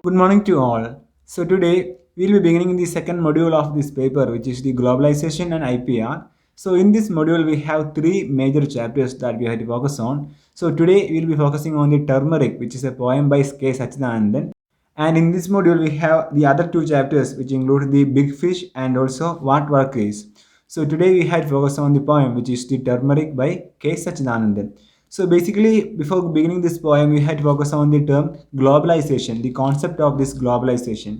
Good morning to all. So today we'll be beginning the second module of this paper, which is the globalization and IPR. So in this module we have three major chapters that we have to focus on. So today we'll be focusing on the Turmeric, which is a poem by K. Sachidanandan. And in this module we have the other two chapters, which include the Big Fish and also What Work Is. So today we had focus on the poem, which is the Turmeric by K. Sachidanandan. So basically, before beginning this poem, we had to focus on the term globalization, the concept of this globalization.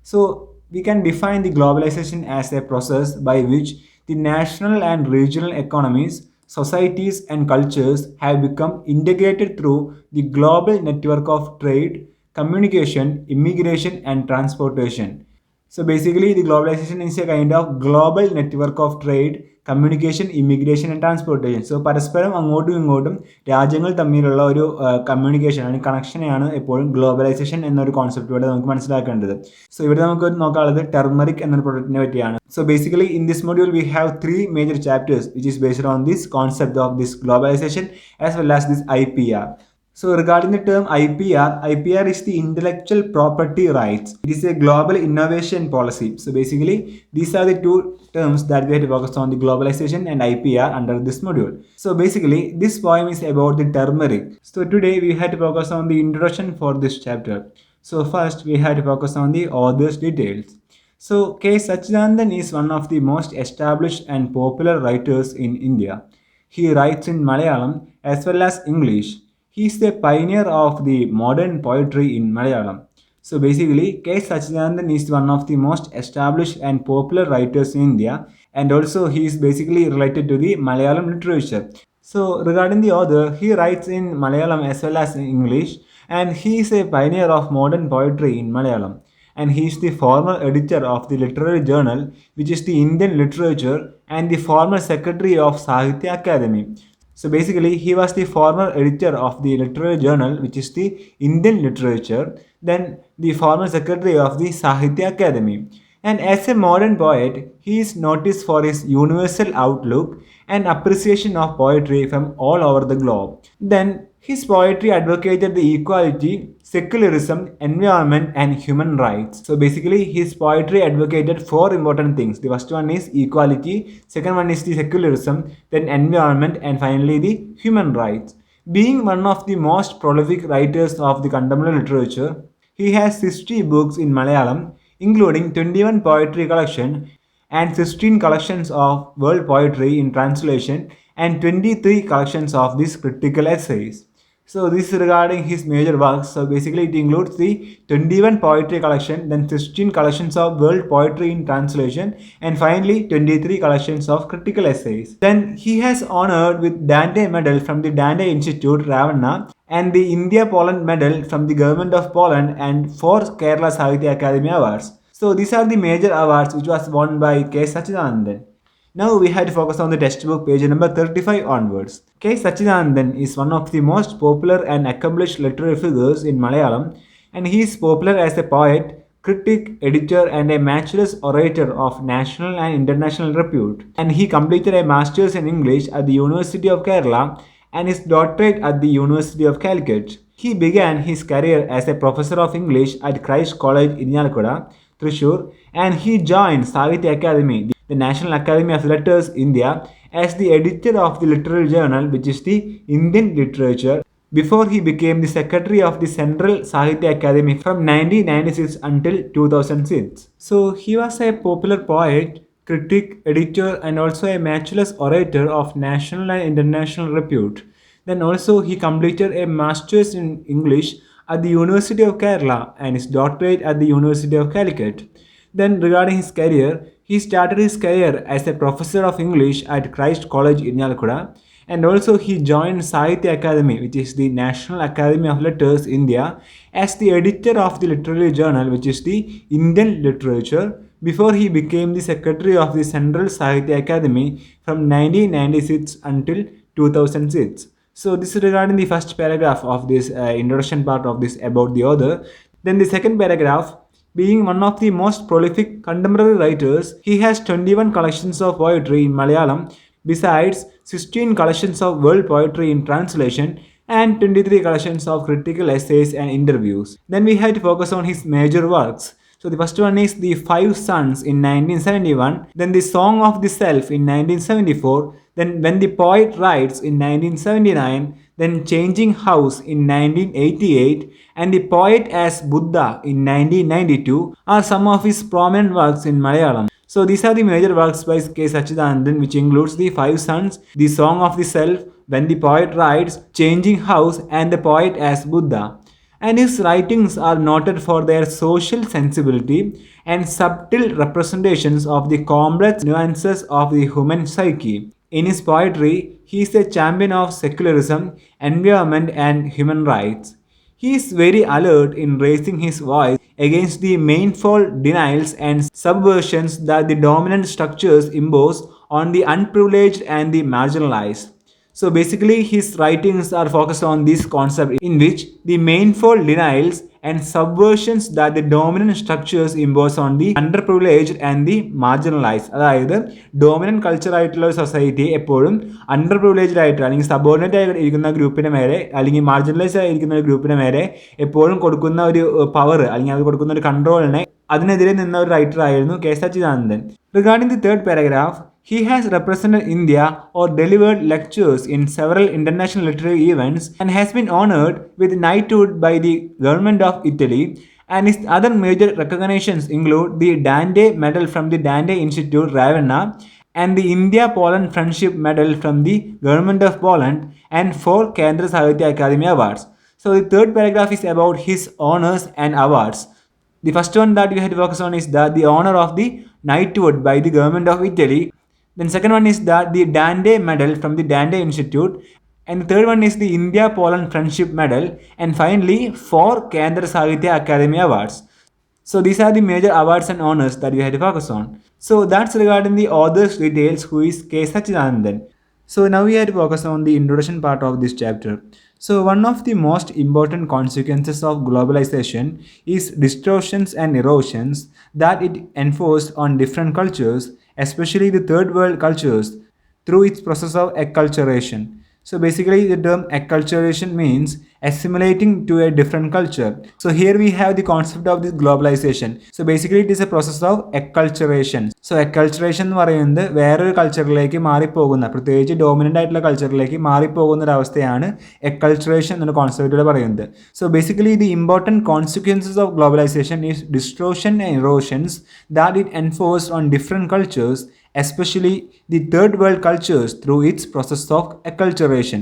So we can define the globalization as a process by which the national and regional economies, societies, and cultures have become integrated through the global network of trade, communication, immigration, and transportation. So basically, the globalization is a kind of global network of trade, communication immigration and transportation. So പരസ്പരം അങ്ങോട്ടും ഇങ്ങോട്ടും രാജ്യങ്ങൾ തമ്മിലുള്ള ഒരു communication അല്ലെങ്കിൽ കണക്ഷനെയാണ് എപ്പോഴും globalisation എന്നൊരു കോൺസെപ്റ്റിലൂടെ നമുക്ക് മനസ്സിലാക്കേണ്ടത്. സോ ഇവിടെ നമുക്ക് നോക്കാനുള്ളത് ടെർമറിക് എന്നൊരു പ്രൊഡക്റ്റിനെ പറ്റിയാണ്. So basically in this module we have three major chapters which is based on this concept of this globalization as well as this IPR. So regarding the term IPR is the intellectual property rights. It is a global innovation policy. So basically, these are the two terms that we have to focus on, the globalization and IPR under this module. So basically, this poem is about the turmeric. So today we had to focus on the introduction for this chapter. So first we had to focus on the author's details. So K. Sachidanandan is one of the most established and popular writers in India. He writes in Malayalam as well as English. He is the pioneer of the modern poetry in Malayalam. So basically, K. Sachidanandan is one of the most established and popular writers in India, and also he is basically related to the Malayalam literature. So regarding the author, he writes in Malayalam as well as in English, and he is a pioneer of modern poetry in Malayalam. And he is the former editor of the literary journal, which is the Indian Literature, and the former secretary of Sahitya Academy. So basically, he was the former editor of the literary journal, which is the Indian Literature, then the former secretary of the Sahitya Academy. And as a modern poet, he is noticed for his universal outlook and appreciation of poetry from all over the globe. Then his poetry advocated the equality, secularism, environment, and human rights. So basically, his poetry advocated four important things. The first one is equality, second one is the secularism, then environment, and finally the human rights. Being one of the most prolific writers of the contemporary literature, he has 60 books in Malayalam, including 21 poetry collections and 16 collections of world poetry in translation and 23 collections of these critical essays. So this is regarding his major works. So basically it includes the 21 poetry collection, then 16 collections of world poetry in translation, and finally 23 collections of critical essays. Then he has honored with Dante Medal from the Dante Institute, Ravenna, and the India Poland Medal from the Government of Poland, and 4 Kerala Sahitya Academy Awards. So these are the major awards which was won by K. Sachidanandan. Now we had to focus on the textbook page number 35 onwards. K. Sachidanandan is one of the most popular and accomplished literary figures in Malayalam, and he is popular as a poet, critic, editor, and a matchless orator of national and international repute. And he completed a master's in English at the University of Kerala and his doctorate at the University of Calicut. He began his career as a professor of English at Christ College in Inyalakuda, Thrissur, and he joined Sahitya Academy, the National Academy of Letters, India, as the editor of the literary journal, which is the Indian Literature, before he became the secretary of the Central Sahitya Academy from 1996 until 2006. So he was a popular poet, critic, editor, and also a matchless orator of national and international repute. Then also he completed a master's in English at the University of Kerala and his doctorate at the University of Calicut. Then regarding his career, he started his career as a professor of English at Christ College in Inyalakuda, and also he joined Sahitya Academy, which is the National Academy of Letters, India, as the editor of the literary journal, which is the Indian Literature, before he became the secretary of the Central Sahitya Academy from 1996 until 2006. So this is regarding the first paragraph of this introduction part of this about the author. Then the second paragraph, being one of the most prolific contemporary writers, he has 21 collections of poetry in Malayalam, besides 16 collections of world poetry in translation and 23 collections of critical essays and interviews. Then we had to focus on his major works. So the first one is The Five Sons in 1971, then The Song of the Self in 1974, then When the Poet Writes in 1979, then Changing House in 1988, and The Poet as Buddha in 1992 are some of his prominent works in Malayalam. So these are the major works by K. Sachidanandan, which includes The Five Sons, The Song of the Self, When the Poet Writes, Changing House, and The Poet as Buddha. And his writings are noted for their social sensibility and subtle representations of the complex nuances of the human psyche. In his poetry, he is a champion of secularism, environment, and human rights. He is very alert in raising his voice against the manifold denials and subversions that the dominant structures impose on the unprivileged and the marginalized. So basically, his writings are focused on this concept in which the manifold denials and subversions that the dominant structures impose on the underprivileged and the marginalized. അതായത് dominant culture ആയിട്ടുള്ള ഒരു society എപ്പോഴും under privileged ആയിട്ട് അല്ലെങ്കിൽ subordinate ആയി ഇരിക്കുന്ന ഗ്രൂപ്പിന് മേലെ അല്ലെങ്കിൽ മാർജിനലൈസ് ആയിരിക്കുന്ന ഒരു ഗ്രൂപ്പിന് മേലെ എപ്പോഴും കൊടുക്കുന്ന ഒരു പവർ അല്ലെങ്കിൽ അത് കൊടുക്കുന്ന ഒരു കൺട്രോളിനെ അതിനെതിരെ നിന്ന ഒരു റൈറ്റർ ആയിരുന്നു K Sachidanandan. Regarding the third paragraph, he has represented India or delivered lectures in several international literary events and has been honored with knighthood by the government of Italy. And his other major recognitions include the Dante Medal from the Dante Institute, Ravenna, and the India-Poland Friendship Medal from the government of Poland, and 4 Kendra Sahitya Academy Awards. So the third paragraph is about his honors and awards. The first one that we had to focus on is that the honor of the knighthood by the government of Italy. Then second one is that the Dante Medal from the Dante Institute, and the third one is the India-Poland Friendship Medal, and finally 4 Kendra Sahitya Academy Awards. So these are the major awards and honors that we had to focus on. So that's regarding the author's details, who is K. Sachidanandan. So now we had to focus on the introduction part of this chapter. So one of the most important consequences of globalization is distortions and erosions that it enforced on different cultures, especially the third world cultures, through its process of acculturation. So basically the term acculturation means assimilating to a different culture. So here we have the concept of this globalization. So basically it is a process of acculturation. So acculturation എന്ന് പറയുന്നത് വേറൊരു കൾച്ചറിലേക്ക് മാറിപ്പോകുന്ന, പ്രത്യേകിച്ച് dominant ആയിട്ടുള്ള കൾച്ചറിലേക്ക് മാറിപ്പോകുന്ന ഒരു അവസ്ഥയാണ് acculturation എന്ന കോൺസെപ്റ്റിലൂടെ പറയുന്നത്. So basically the important consequences of globalization is distortion and erosions that it enforced on different cultures, especially the third world cultures, through its process of acculturation.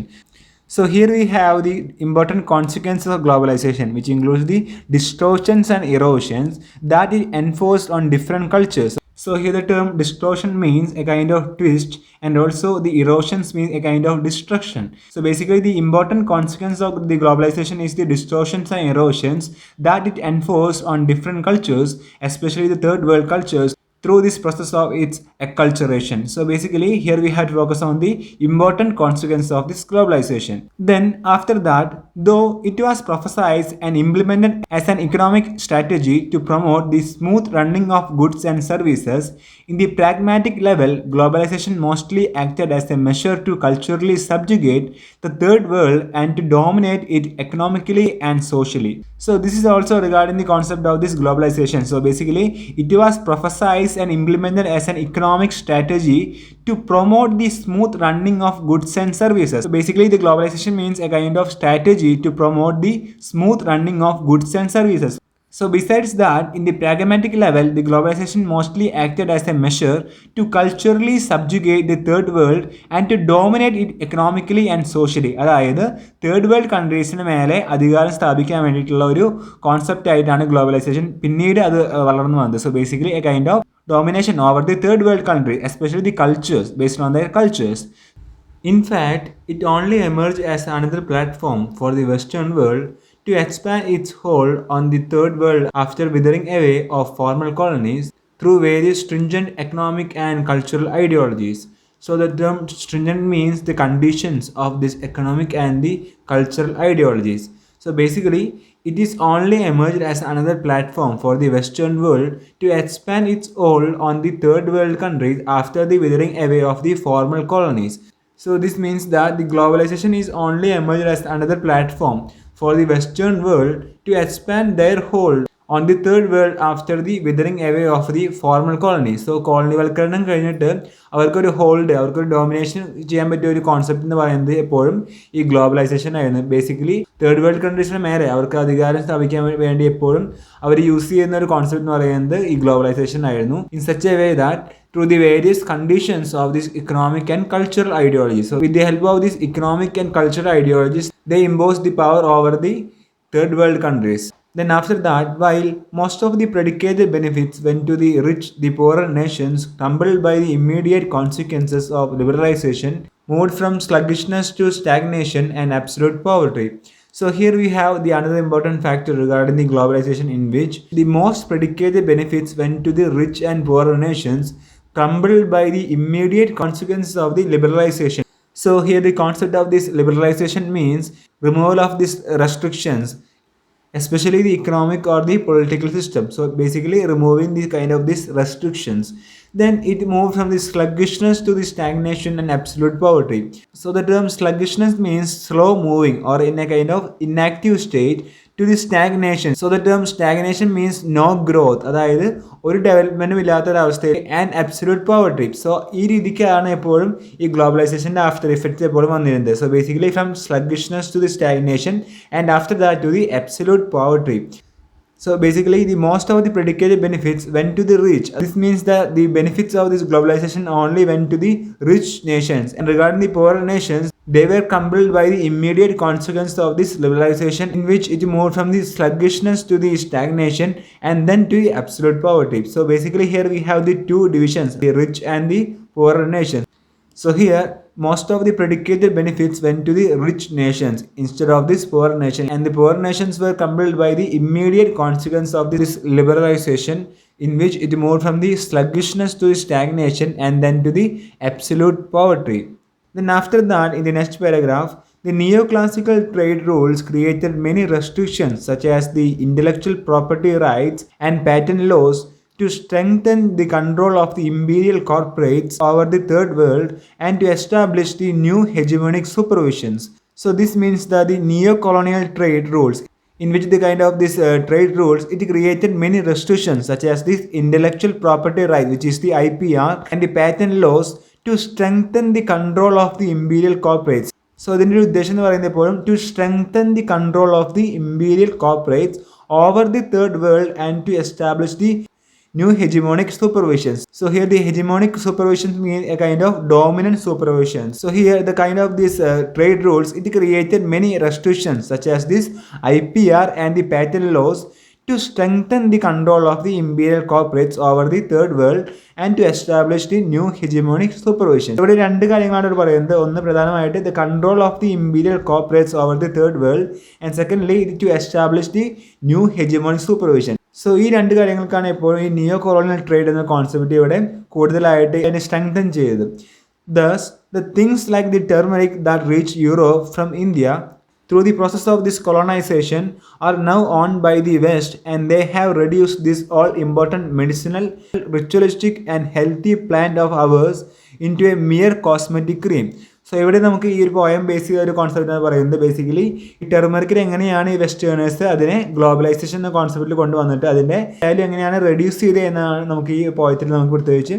So here we have the important consequences of globalization, which includes the distortions and erosions that it enforced on different cultures. So here the term distortion means a kind of twist, and also the erosions means a kind of destruction. So basically the important consequence of the globalization is the distortions and erosions that it enforced on different cultures, especially the third world cultures, through this process of its acculturation. So basically here we have to focus on the important consequence of this globalization. Then after that, though it was prophesied and implemented as an economic strategy to promote the smooth running of goods and services, in the pragmatic level, globalization mostly acted as a measure to culturally subjugate the third world and to dominate it economically and socially. So this is also regarding the concept of this globalization. So basically it was prophesied and implemented as an economic strategy to promote the smooth running of goods and services. So basically the globalization means a kind of strategy to promote the smooth running of goods and services. So besides that, in the pragmatic level, the globalization mostly acted as a measure to culturally subjugate the third world and to dominate it economically and socially. അതായത് third world കൺട്രീസിന് മേലെ അധികാരം സ്ഥാപിക്കാൻ വേണ്ടിയിട്ടുള്ള ഒരു concept ആയിട്ടാണ് globalisation പിന്നീട് അത് വളർന്നു വന്നത്. So basically A kind of domination over the third world country, especially the cultures, based on their cultures. In fact, it only emerged as another platform for the Western world to expand its hold on the third world after withering away of former colonies through various stringent economic and cultural ideologies. So the term stringent means the conditions of this economic and the cultural ideologies. So basically, it is only emerged as another platform for the Western world to expand its hold on the third world countries after the withering away of the former colonies. So this means that the globalization is only emerged as another platform for the Western world to expand their hold on the third world after the withering away of the former colonies. So കോളനിവൽക്കരണം കഴിഞ്ഞിട്ട് അവർക്കൊരു hold അവർക്കൊരു domination ചെയ്യാൻ പറ്റിയ ഒരു concept എന്ന് പറയുന്നത് എപ്പോഴും ഈ ഗ്ലോബലൈസേഷൻ ആയിരുന്നു. ബേസിക്കലി തേർഡ് വേൾഡ് കൺട്രീസിന് മേലെ അവർക്ക് അധികാരം സ്ഥാപിക്കാൻ വേണ്ടി എപ്പോഴും അവർ യൂസ് ചെയ്യുന്ന ഒരു കോൺസെപ്റ്റ് എന്ന് പറയുന്നത് ഈ ഗ്ലോബലൈസേഷൻ ആയിരുന്നു. In such a way that through the various conditions of this economic and cultural ideologies. So with the help of these economic and cultural ideologies, they impose the power over the third world countries. Then after that, while most of the predicated benefits went to the rich, the poorer nations, crumbled by the immediate consequences of liberalization, moved from sluggishness to stagnation and absolute poverty. So here we have the another important factor regarding the globalization, in which the most predicated benefits went to the rich and poorer nations, crumbled by the immediate consequences of the liberalization. So here the concept of this liberalization means removal of these restrictions, especially the economic or the political system. So basically removing the kind of these restrictions. Then it moved from the sluggishness to the stagnation and absolute poverty. So the term sluggishness means slow moving or in a kind of inactive state to the stagnation. So the term stagnation means no growth, അതായത് ഒരു ഡെവലപ്മെന്റും ഇല്ലാത്തൊരവസ്ഥയിൽ and absolute poverty. So ഈ രീതിക്കാണ് എപ്പോഴും ഈ ഗ്ലോബലൈസേഷൻ്റെ after effects എപ്പോഴും വന്നിരുന്നത്. So basically from sluggishness to the stagnation and after that to the absolute poverty. So basically the most of the predicated benefits went to the rich. This means that the benefits of this globalization only went to the rich nations, and regarding the poorer nations, they were crumbled by the immediate consequence of this liberalization, in which it moved from the sluggishness to the stagnation and then to the absolute poverty. So basically here we have the two divisions, the rich and the poorer nations. So here most of the predicated benefits went to the rich nations instead of this poor nation, and the poor nations were crumbled by the immediate consequence of this liberalization, in which it moved from the sluggishness to the stagnation and then to the absolute poverty. Then after that, in the next paragraph, the neoclassical trade rules created many restrictions such as the intellectual property rights and patent laws to strengthen the control of the imperial corporates over the third world and to establish the new hegemonic supervisions. So this means that the neo-colonial trade rules, in which the kind of this trade rules, it created many restrictions such as this intellectual property right, which is the IPR, and the patent laws to strengthen the control of the imperial corporates. So ഇതിൻ്റെ ഒരു ഉദ്ദേശം എന്ന് പറയുന്നത് എപ്പോഴും to strengthen the control of the imperial corporates over the third world and to establish the new hegemonic supervisions. So here the hegemonic supervisions mean a kind of dominant supervision. So here the kind of this trade rules, it created many restrictions such as this IPR and the patent laws to strengthen the control of the imperial corporates over the third world and to establish the new hegemonic supervision. ഇവിടെ രണ്ട് കാര്യങ്ങളാണ് ഇവിടെ പറയുന്നത്. ഒന്ന് പ്രധാനമായിട്ട് the control of the imperial corporates over the third world, and secondly to establish the new hegemonic supervision. So ഈ രണ്ട് കാര്യങ്ങൾക്കാണ് എപ്പോഴും ഈ നിയോ കൊളോണിയൽ ട്രേഡ് എന്ന കോൺസെപ്റ്റ് ഇവിടെ കൂടുതലായിട്ട് അതിനെ സ്ട്രെങ്തൻ ചെയ്തത്. Thus, the things like the turmeric that reach Europe from India through the process of this colonization are now owned by the West, and they have reduced this all important medicinal, ritualistic and healthy plant of ours into a mere cosmetic cream. So ഇവിടെ നമുക്ക് ഈ ഒരു poem base ചെയ്ത ഒരു concept എന്ന് പറയുന്നത് basically ഈ ടെർമറിക്കിൽ എങ്ങനെയാണ് ഈ വെസ്റ്റേണേഴ്സ് അതിനെ ഗ്ലോബലൈസേഷൻ എന്ന കോൺസെപ്റ്റിൽ കൊണ്ടുവന്നിട്ട് അതിൻ്റെ വാല്യൂ എങ്ങനെയാണ് റെഡ്യൂസ് ചെയ്തത് എന്നാണ് നമുക്ക് ഈ പോയത്തിൽ നമുക്ക് പ്രത്യേകിച്ച്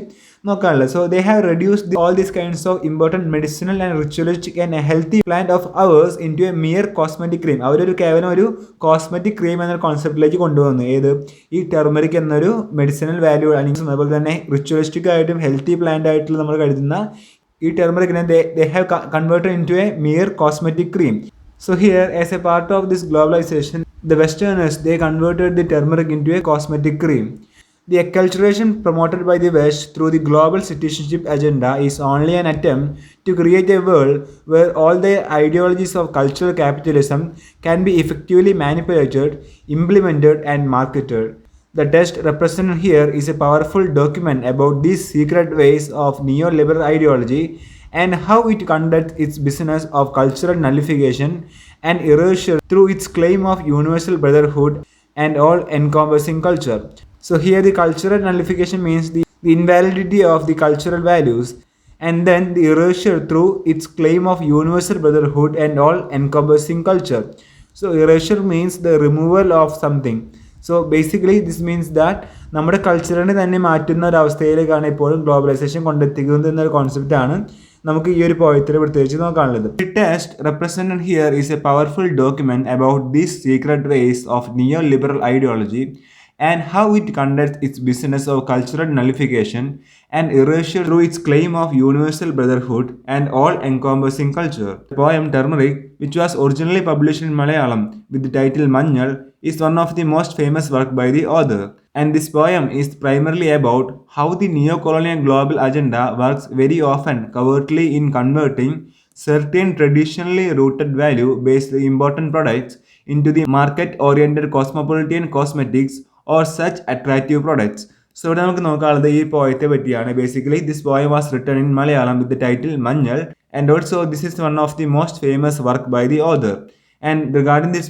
നോക്കാനുള്ളത്. So they have reduced all these kinds of important medicinal and ritualistic and healthy plant of ours into a mere cosmetic cream. അവരൊരു കേവലം ഒരു കോസ്മെറ്റിക് ക്രീം എന്ന കോൺസെപ്റ്റിലേക്ക് കൊണ്ടുവന്നു. ഏത് ഈ ടെർമറിക് എന്നൊരു മെഡിസിനൽ വാല്യൂ അല്ലെങ്കിൽ അതുപോലെ തന്നെ റിച്വലിസ്റ്റിക് ആയിട്ടും ഹെൽത്തി പ്ലാന്റ് ആയിട്ടുള്ള നമ്മൾ കരുതുന്ന ഈ turmeric they have converted into a mere cosmetic cream. So here, as a part of this globalization, the Westerners, they converted the turmeric into a cosmetic cream. The acculturation promoted by the West through the global citizenship agenda is only an attempt to create a world where all the ideologies of cultural capitalism can be effectively manipulated, implemented and marketed. The text represented here is a powerful document about these secret ways of neoliberal ideology and how it conducts its business of cultural nullification and erasure through its claim of universal brotherhood and all-encompassing culture. So here the cultural nullification means the invalidity of the cultural values, and then the erasure through its claim of universal brotherhood and all encompassing culture. So erasure means the removal of something. So basically this means that നമ്മുടെ കൾച്ചറിനെ തന്നെ മാറ്റുന്ന ഒരു അവസ്ഥയിലേക്കാണ് എപ്പോഴും globalisation കൊണ്ടെത്തിക്കുന്നത് എന്നൊരു കോൺസെപ്റ്റാണ് നമുക്ക് ഈ ഒരു പോയത്തിൽ പ്രത്യേകിച്ച് നോക്കാനുള്ളത്. The text represented here is a powerful document about these secret ways of neoliberal ideology and how it conducts its business of cultural nullification and erasure through its claim of universal brotherhood and all-encompassing culture. The poem Turmeric, which was originally published in Malayalam with the title Manjal, is one of the most famous work by the author. And this poem is primarily about how the neo-colonial global agenda works very often covertly in converting certain traditionally rooted value-based important products into the market-oriented cosmopolitan cosmetics or such attractive products. So ഇവിടെ നമുക്ക് നോക്കാനുള്ളത് ഈ പോയത്തെ പറ്റിയാണ്. Basically this poem was written in Malayalam with the title Manjal, and also this is one of the most famous work by the author. And regarding this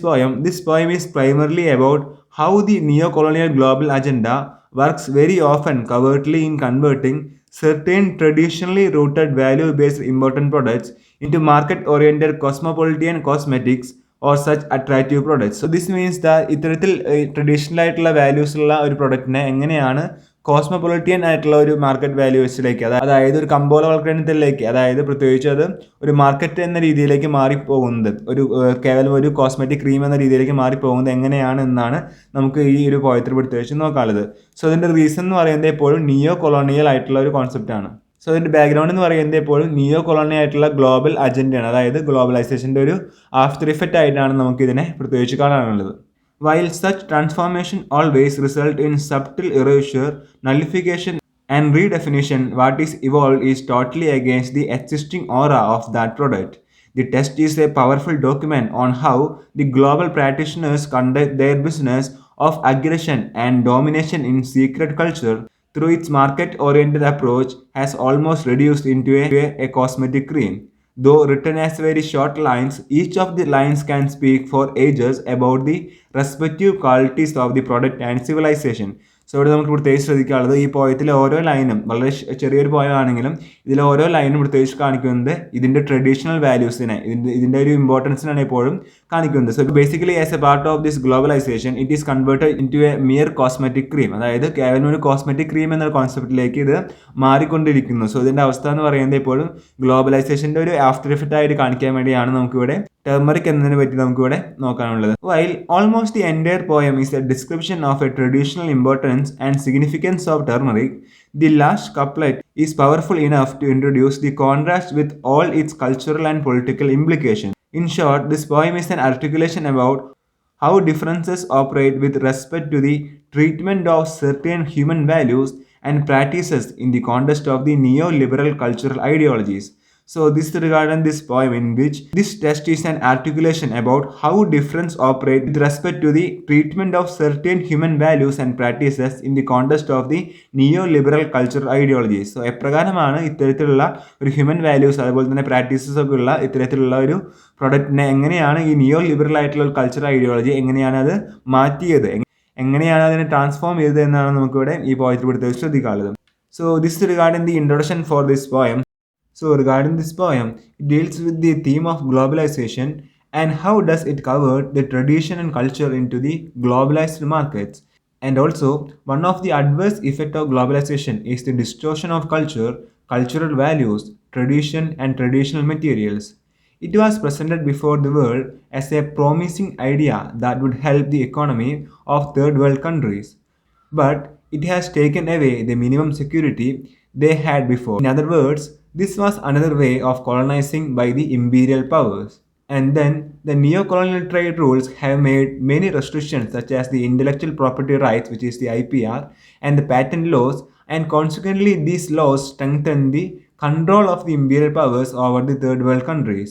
poem is primarily about how the neo-colonial global agenda works very often covertly in converting certain traditionally rooted value-based important products into market-oriented cosmopolitan cosmetics or such attractive products. So this means that ഇത്തരത്തിൽ traditional ആയിട്ടുള്ള values ഉള്ള ഒരു പ്രൊഡക്റ്റിനെ എങ്ങനെയാണ് കോസ്മോപൊളിറ്റിയൻ ആയിട്ടുള്ള ഒരു market വാല്യൂസിലേക്ക്, അതായത് ഒരു കമ്പോളവൽക്കരണത്തിലേക്ക്, അതായത് പ്രത്യേകിച്ച് അത് ഒരു മാർക്കറ്റ് എന്ന രീതിയിലേക്ക് മാറിപ്പോകുന്നത്, ഒരു കേവലം ഒരു കോസ്മെറ്റിക് ക്രീം എന്ന രീതിയിലേക്ക് മാറിപ്പോകുന്നത് എങ്ങനെയാണ് എന്നാണ് നമുക്ക് ഈ ഒരു പോയത്തിൽ പ്രത്യേകിച്ച് നോക്കാനുള്ളത്. സോ അതിൻ്റെ റീസൺ എന്ന് പറയുന്നത് എപ്പോഴും നിയോ കൊളോണിയൽ ആയിട്ടുള്ള ഒരു കോൺസെപ്റ്റാണ്. സോ അതിൻ്റെ ബാക്ക്ഗ്രൗണ്ട് എന്ന് പറയുന്നത് എപ്പോഴും നിയോ കൊളോണിയൽ ആയിട്ടുള്ള ഗ്ലോബൽ അജണ്ടയാണ്, അതായത് ഗ്ലോബലൈസേഷൻ്റെ ഒരു ആഫ്റ്റർ ഇഫക്റ്റ് ആയിട്ടാണ് നമുക്കിതിനെ പ്രത്യേകിച്ച് കാണാനുള്ളത്. While such transformation always result in subtle erasure, nullification and redefinition, what is evolved is totally against the existing aura of that product. The text is a powerful document on how the global practitioners conduct their business of aggression and domination in secret culture through its market-oriented approach has almost reduced into a cosmetic cream. Though written as very short lines, each of the lines can speak for ages about the respective qualities of the product and civilization. So ഇവിടെ നമുക്ക് പ്രത്യേകിച്ച് ശ്രദ്ധിക്കാനുള്ളത് ഈ പോയത്തിലെ ഓരോ ലൈനും വളരെ ചെറിയൊരു poem ആണെങ്കിലും ഇതിലെ ഓരോ ലൈനും പ്രത്യേകിച്ച് കാണിക്കുന്നത് ഇതിൻ്റെ ട്രഡീഷണൽ വാല്യൂസിനെ, ഇതിൻ്റെ ഒരു ഇമ്പോർട്ടൻസിനാണ് എപ്പോഴും കാണിക്കുന്നത്. So basically as a part of this globalization it is converted into a mere cosmetic cream, അതായത് കേവലം ഒരു കോസ്മെറ്റിക് ക്രീം എന്ന കോൺസെപ്റ്റിലേക്ക് ഇത് മാറിക്കൊണ്ടിരിക്കുന്നു. സോ ഇതിൻ്റെ അവസ്ഥ എന്ന് പറയുന്നത് എപ്പോഴും ഗ്ലോബലൈസേഷൻ്റെ ഒരു ആഫ്റ്റർ ഇഫക്റ്റ് ആയിട്ട് കാണിക്കാൻ വേണ്ടിയാണ് നമുക്കിവിടെ ടർമറിക് എന്നതിനെ പറ്റി നമുക്കിവിടെ നോക്കാനുള്ളത്. While almost the entire poem is a description of a traditional importance and significance of turmeric, the last couplet is powerful enough to introduce the contrast with all its cultural and political implications. In short, this poem is an articulation about how differences operate with respect to the treatment of certain human values and practices in the context of the neoliberal cultural ideologies. So this is regarding this poem in which this text is an articulation about how difference operate with respect to the treatment of certain human values and practices in the context of the neoliberal cultural ideologies. So എപ്രകാരമാണ് ഇത്തരത്തിലുള്ള ഒരു human values അതുപോലെ തന്നെ practices ഒക്കെ ഉള്ള ഇത്തരത്തിലുള്ള ഒരു പ്രൊഡക്റ്റിനെ എങ്ങനെയാണ് ഈ നിയോ ലിബറൽ ആയിട്ടുള്ള ഒരു കൾച്ചറൽ ഐഡിയോളജി എങ്ങനെയാണ് അത് മാറ്റിയത്, എങ്ങനെയാണ് അതിനെ ട്രാൻസ്ഫോം ചെയ്തത് എന്നാണ് നമുക്കിവിടെ ഈ പോയത്തിൽ പ്രത്യേകിച്ച് ശ്രദ്ധിക്കാനുള്ളത്. So this regarding the introduction for this poem. So regarding this poem, it deals with the theme of globalization and how does it cover the tradition and culture into the globalized markets. And also, one of the adverse effects of globalization is the distortion of culture, cultural values, tradition and traditional materials. It was presented before the world as a promising idea that would help the economy of third world countries. But it has taken away the minimum security they had before. In other words, this was another way of colonizing by the imperial powers. And then the neo-colonial trade rules have made many restrictions such as the intellectual property rights, which is the IPR, and the patent laws, and consequently these laws strengthen the control of the imperial powers over the third world countries.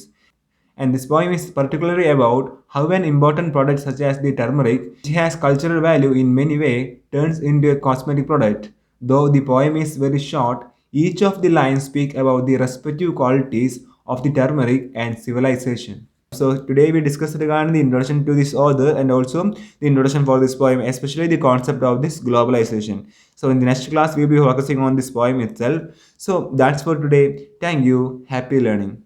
And this poem is particularly about how an important product such as the turmeric, which has cultural value in many ways, turns into a cosmetic product. Though the poem is very short, each of the lines speak about the respective qualities of the turmeric and civilization. So today we discussed regarding the introduction to this author and also the introduction for this poem, especially the concept of this globalization. So in the next class we'll be focusing on this poem itself. So that's for today. Thank you. Happy learning.